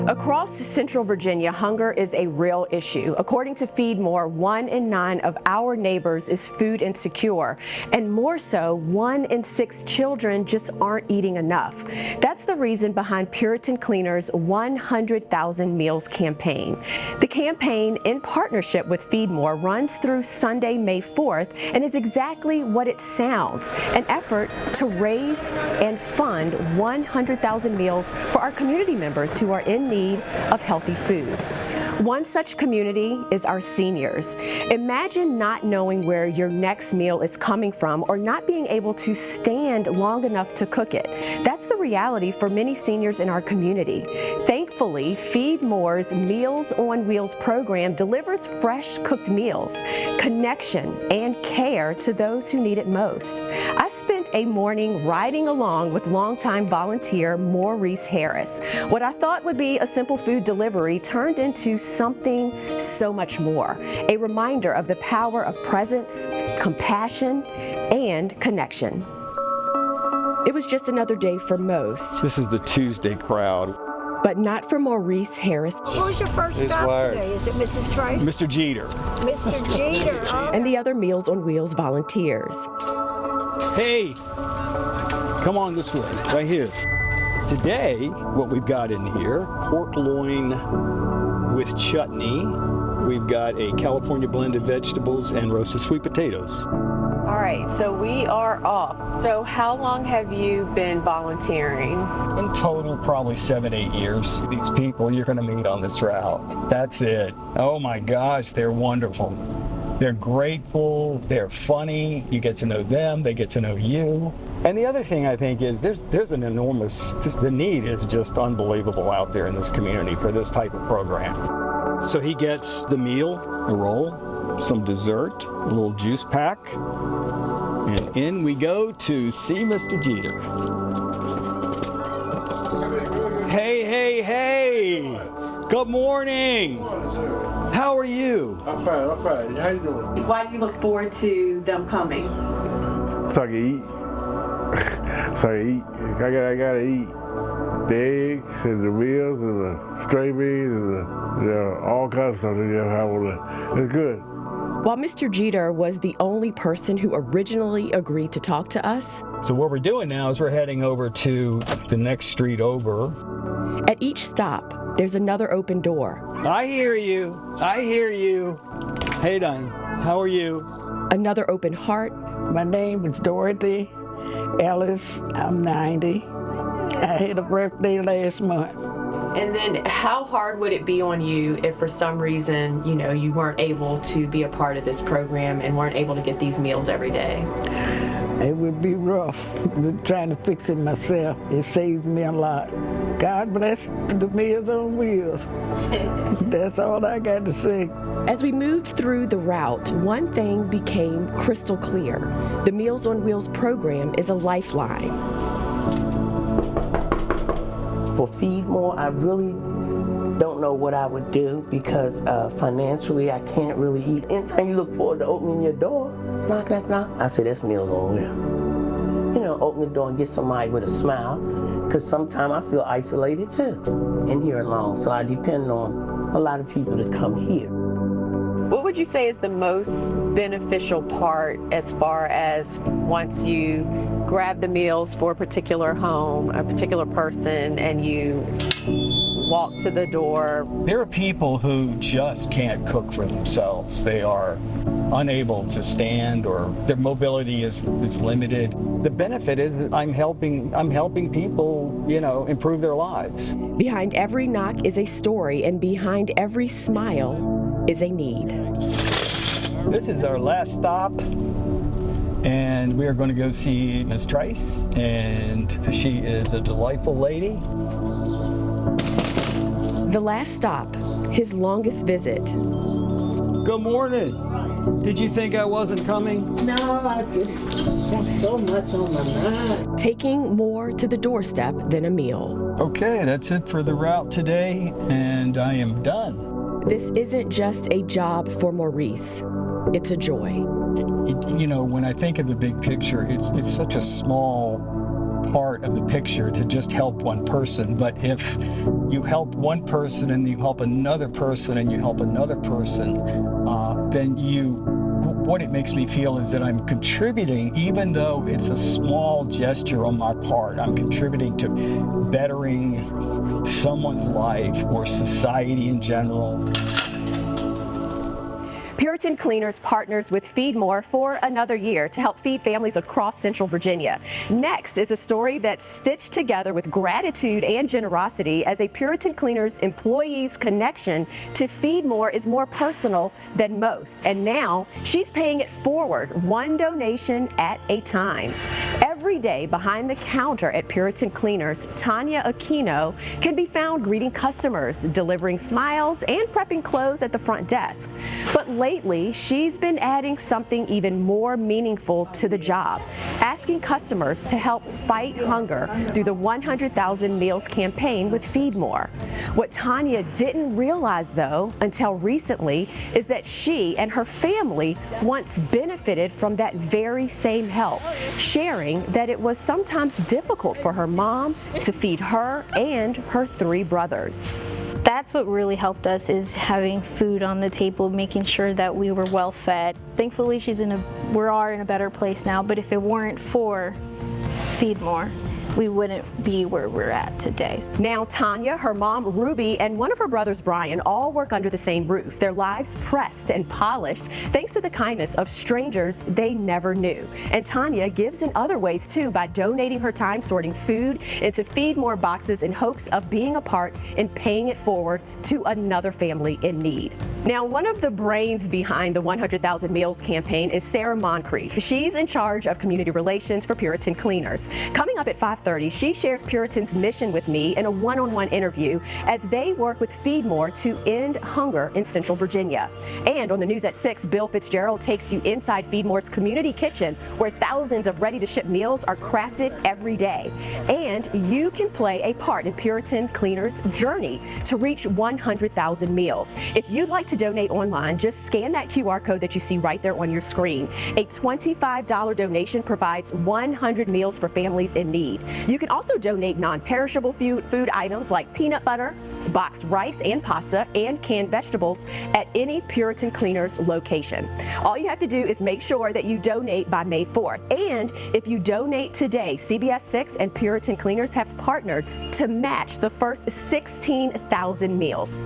Across central Virginia, hunger is a real issue. According to Feed More, 1 in 9 of our neighbors is food insecure, and more so, 1 in 6 children just aren't eating enough. That's the reason behind Puritan Cleaner's 100,000 Meals campaign. The campaign, in partnership with Feed More, runs through Sunday, May 4th, and is exactly what it sounds, an effort to raise and fund 100,000 meals for our community members who are in need of healthy food. One such community is our seniors. Imagine not knowing where your next meal is coming from or not being able to stand long enough to cook it. That's the reality for many seniors in our community. Thankfully, Feed More's Meals on Wheels program delivers fresh cooked meals, connection, and care to those who need it most. I spent a morning riding along with longtime volunteer Maurice Harris. What I thought would be a simple food delivery turned into something so much more, a reminder of the power of presence, compassion, and connection. It was just another day for most. This is the Tuesday crowd. But not for Maurice Harris. What was your first stop today? Is it Mrs. Trice? Mr. Jeter. Mr. Jeter. Oh. And the other Meals on Wheels volunteers. Hey, come on this way, right here. Today, what we've got in here, pork loin with chutney. We've got a California blended vegetables and roasted sweet potatoes. All right, so we are off. So how long have you been volunteering? In total, probably 7-8 years. These people you're gonna meet on this route, that's it. Oh my gosh, they're wonderful. They're grateful, they're funny, you get to know them, they get to know you. And the other thing I think is there's an enormous, the need is just unbelievable out there in this community for this type of program. So he gets the meal, a roll, some dessert, a little juice pack, and in we go to see Mr. Jeter. Hey, hey, hey! Good morning! How are you? I'm fine. How you doing? Why do you look forward to them coming? So I can eat. I gotta eat. The eggs and the meals and the stray beans and all kinds of stuff that you have. It's good. While Mr. Jeter was the only person who originally agreed to talk to us, So what we're doing now is we're heading over to the next street over. at each stop, there's another open door, I hear you. I hear you. Hey, Don. How are you? another open heart, My name is Dorothy Ellis. I'm 90. I had a birthday last month. and then how hard would it be on you if for some reason, you weren't able to be a part of this program and weren't able to get these meals every day? It would be rough trying to fix it myself. It saves me a lot. God bless the Meals on Wheels. That's all I got to say. As we moved through the route, one thing became crystal clear. The Meals on Wheels program is a lifeline. For Feed More, I really don't know what I would do because financially I can't really eat. Anytime you look forward to opening your door, knock, knock, knock, I say that's Meals on Wheels. Open the door and get somebody with a smile, because sometimes I feel isolated too in here alone. So I depend on a lot of people to come here. What would you say is the most beneficial part as far as once you grab the meals for a particular home, a particular person, and you walk to the door? There are people who just can't cook for themselves. They are unable to stand, or their mobility is limited. The benefit is that I'm helping people, improve their lives. Behind every knock is a story, and behind every smile is a need. This is our last stop, and we are going to go see Ms. Trice, and she is a delightful lady. The last stop, his longest visit. Good morning. Did you think I wasn't coming? No, I just got so much on my mind. Taking more to the doorstep than a meal. Okay, that's it for the route today, and I am done. This isn't just a job for Maurice. It's a joy. When I think of the big picture, it's such a small part of the picture to just help one person. But if you help one person and you help another person and you help another person, then what it makes me feel is that I'm contributing, even though it's a small gesture on my part, I'm contributing to bettering someone's life or society in general. Puritan Cleaners partners with Feed More for another year to help feed families across Central Virginia. Next is a story that's stitched together with gratitude and generosity, as a Puritan Cleaners employee's connection to Feed More is more personal than most. And now she's paying it forward, one donation at a time. Every day behind the counter at Puritan Cleaners, Tanya Aquino can be found greeting customers, delivering smiles, and prepping clothes at the front desk. But lately, she's been adding something even more meaningful to the job, asking customers to help fight hunger through the 100,000 Meals campaign with Feed More. What Tanya didn't realize, though, until recently, is that she and her family once benefited from that very same help, sharing that it was sometimes difficult for her mom to feed her and her 3 brothers. That's what really helped us, is having food on the table, making sure that we were well fed. Thankfully, we are in a better place now, but if it weren't for Feed More, we wouldn't be where we're at today. Now Tanya, her mom Ruby, and one of her brothers Brian all work under the same roof, their lives pressed and polished thanks to the kindness of strangers they never knew. And Tanya gives in other ways too, by donating her time sorting food into Feed More boxes in hopes of being a part in paying it forward to another family in need. Now, one of the brains behind the 100,000 Meals campaign is Sarah Moncrief. She's in charge of community relations for Puritan Cleaners. Coming up at 5:30, she shares Puritan's mission with me in a one-on-one interview as they work with Feed More to end hunger in Central Virginia. And on the news at 6, Bill Fitzgerald takes you inside Feed More's community kitchen, where thousands of ready-to-ship meals are crafted every day. And you can play a part in Puritan Cleaners' journey to reach 100,000 meals. If you'd like to donate online, just scan that QR code that you see right there on your screen. A $25 donation provides 100 meals for families in need. You can also donate non-perishable food items like peanut butter, boxed rice and pasta, and canned vegetables at any Puritan Cleaners location. All you have to do is make sure that you donate by May 4th. And if you donate today, CBS 6 and Puritan Cleaners have partnered to match the first 16,000 meals.